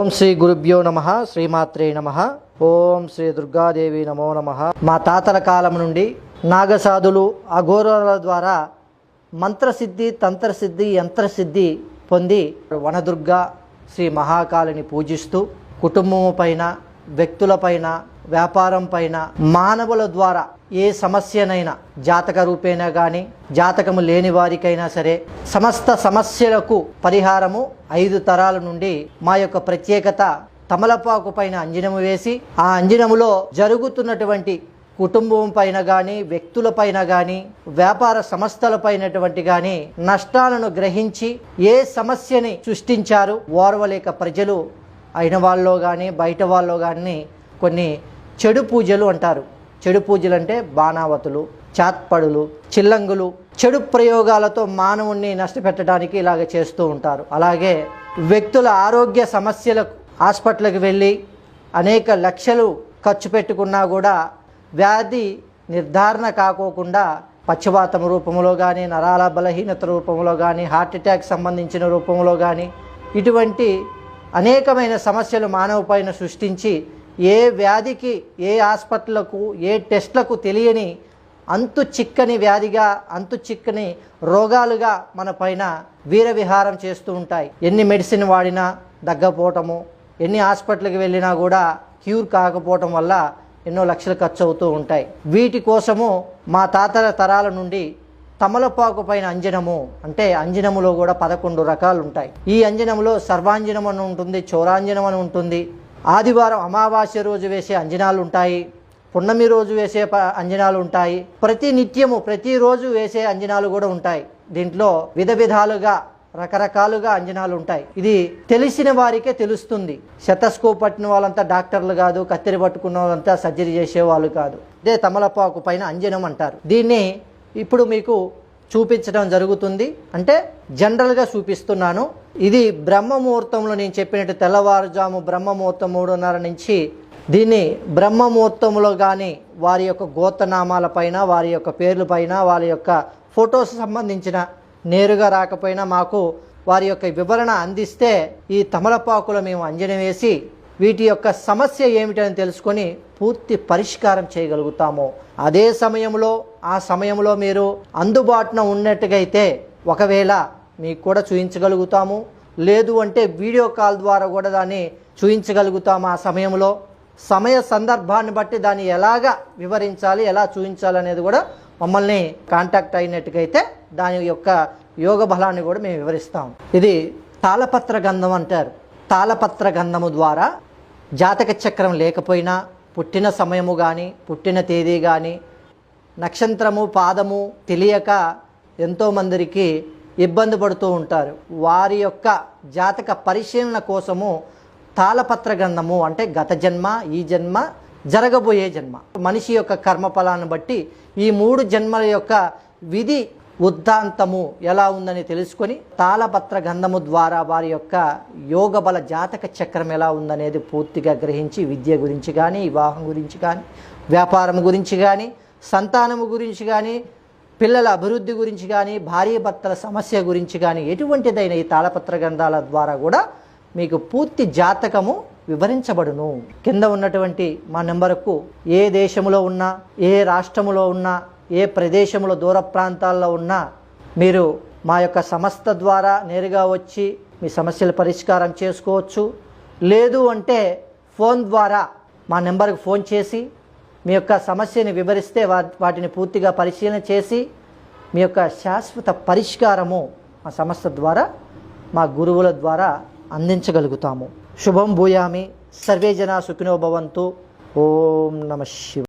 ఓం శ్రీ గురుభ్యో నమః, శ్రీమాత్రే నమః. ఓం శ్రీ దుర్గాదేవి నమో నమః. మా తాతల కాలం నుండి నాగసాధులు అఘోరాల ద్వారా మంత్రసిద్ధి, తంత్రసిద్ధి, యంత్రసిద్ధి పొంది వనదుర్గ శ్రీ మహాకాళిని పూజిస్తూ కుటుంబము పైన, వ్యక్తులపైన, వ్యాపారం పైన, మానవుల ద్వారా ఏ సమస్యనైనా జాతక రూపేణా కానీ, జాతకము లేని వారికైనా సరే సమస్త సమస్యలకు పరిహారము 5 తరాల నుండి మా యొక్క ప్రత్యేకత. తమలపాకు పైన అంజనము వేసి ఆ అంజనములో జరుగుతున్నటువంటి కుటుంబం పైన కానీ, వ్యక్తుల పైన కానీ, వ్యాపార సంస్థలపైనటువంటి కానీ నష్టాలను గ్రహించి ఏ సమస్యని సృష్టించారు ఓర్వలేక ప్రజలు అయిన వాళ్ళలో కానీ, బయట వాళ్ళలో కానీ కొన్ని చెడు పూజలు అంటారు. చెడు పూజలు అంటే బాణావతులు, చాత్పడులు, చిల్లంగులు, చెడు ప్రయోగాలతో మానవుణ్ణి నష్టపెట్టడానికి ఇలాగ చేస్తూ ఉంటారు. అలాగే వ్యక్తుల ఆరోగ్య సమస్యలకు హాస్పిటల్కి వెళ్ళి అనేక లక్షలు ఖర్చు పెట్టుకున్నా కూడా వ్యాధి నిర్ధారణ కాకోకుండా పక్షవాతం రూపంలో కానీ, నరాల బలహీనత రూపంలో కానీ, హార్ట్ అటాక్ సంబంధించిన రూపంలో కానీ ఇటువంటి అనేకమైన సమస్యలు మానవ పైన సృష్టించి ఏ వ్యాధికి, ఏ హాస్పిటల్కు, ఏ టెస్ట్లకు తెలియని అంతు చిక్కని వ్యాధిగా, అంతు చిక్కని రోగాలుగా మన పైన వీరవిహారం చేస్తూ ఉంటాయి. ఎన్ని మెడిసిన్ వాడినా దగ్గపోవటము, ఎన్ని హాస్పిటల్కి వెళ్ళినా కూడా క్యూర్ కాకపోవటం వల్ల ఎన్నో లక్షలు ఖర్చు అవుతూ ఉంటాయి. వీటి కోసము మా తాతల తరాల నుండి తమలపాకు పైన అంజనము, అంటే అంజనములో కూడా 11 రకాలు ఉంటాయి. ఈ అంజనములో సర్వాంజనం అని ఉంటుంది, చౌరాంజనం అని ఉంటుంది. ఆదివారం అమావాస్య రోజు వేసే అంజనాలు ఉంటాయి, పున్నమి రోజు వేసే అంజనాలు ఉంటాయి, ప్రతి నిత్యము ప్రతిరోజు వేసే అంజనాలు కూడా ఉంటాయి. దీంట్లో విధాలుగా రకరకాలుగా అంజనాలు ఉంటాయి. ఇది తెలిసిన వారికే తెలుస్తుంది. శతస్కోప్ పట్టిన వాళ్ళంతా డాక్టర్లు కాదు, కత్తెర పట్టుకున్న వాళ్ళంతా సర్జరీ చేసేవాళ్ళు కాదు. ఇదే తమలపాకు పైన అంజనం అంటారు. దీన్ని ఇప్పుడు మీకు చూపించడం జరుగుతుంది, అంటే జనరల్గా చూపిస్తున్నాను. ఇది బ్రహ్మముహూర్తంలో నేను చెప్పినట్టు తెల్లవారుజాము బ్రహ్మముహూర్తం 3:30 నుంచి దీన్ని బ్రహ్మముహూర్తంలో కానీ వారి యొక్క గోత్రనామాల పైన, వారి యొక్క పేర్ల పైన, వారి యొక్క ఫొటోస్ సంబంధించిన నేరుగా రాకపోయినా మాకు వారి యొక్క వివరణ అందిస్తే ఈ తమలపాకులో మేము అంజనం వేసి వీటి యొక్క సమస్య ఏమిటని తెలుసుకొని పూర్తి పరిష్కారం చేయగలుగుతాము. అదే సమయంలో ఆ సమయంలో మీరు అందుబాటున ఉన్నట్టుగైతే ఒకవేళ మీకు కూడా చూపించగలుగుతాము, లేదు అంటే వీడియో కాల్ ద్వారా కూడా దాన్ని చూపించగలుగుతాము. ఆ సమయంలో సమయ సందర్భాన్ని బట్టి దాన్ని ఎలాగా వివరించాలి, ఎలా చూపించాలి అనేది కూడా మమ్మల్ని కాంటాక్ట్ అయినట్టుగైతే దాని యొక్క యోగ బలాన్ని కూడా మేము వివరిస్తాం. ఇది తాళపత్ర గంధం అంటారు. తాళపత్ర గంధము ద్వారా జాతక చక్రం లేకపోయినా పుట్టిన సమయము కానీ, పుట్టిన తేదీ కానీ, నక్షత్రము, పాదము తెలియక ఎంతోమందికి ఇబ్బంది పడుతూ ఉంటారు. వారి యొక్క జాతక పరిశీలన కోసము తాళపత్ర గంధము అంటే గత జన్మ, ఈ జన్మ, జరగబోయే జన్మ, మనిషి యొక్క కర్మఫలాన్ని బట్టి ఈ 3 జన్మల యొక్క విధి ఉద్దాంతము ఎలా ఉందని తెలుసుకొని తాళపత్ర గంధము ద్వారా వారి యొక్క యోగ బల జాతక చక్రం ఎలా ఉందనేది పూర్తిగా గ్రహించి విద్య గురించి కానీ, వివాహం గురించి కానీ, వ్యాపారం గురించి కానీ, సంతానము గురించి కానీ, పిల్లల అభివృద్ధి గురించి కానీ, భార్యాభర్తల సమస్య గురించి కానీ ఎటువంటిదైన ఈ తాళపత్ర గంధాల ద్వారా కూడా మీకు పూర్తి జాతకము వివరించబడును. కింద ఉన్నటువంటి మా నెంబర్కు ఏ దేశంలో ఉన్నా, ఏ రాష్ట్రములో ఉన్నా, ఏ ప్రదేశంలో దూర ప్రాంతాల్లో ఉన్నా మీరు మా యొక్క సంస్థ ద్వారా నేరుగా వచ్చి మీ సమస్యల పరిష్కారం చేసుకోవచ్చు. లేదు అంటే ఫోన్ ద్వారా మా నెంబర్కి ఫోన్ చేసి మీ యొక్క సమస్యని వివరిస్తే వాటిని పూర్తిగా పరిశీలన చేసి మీ యొక్క శాశ్వత పరిష్కారము మా సంస్థ ద్వారా, మా గురువుల ద్వారా అందించగలుగుతాము. శుభం భూయామి. సర్వే జనా సుఖినో భవంతు. ఓం నమః శివాయ.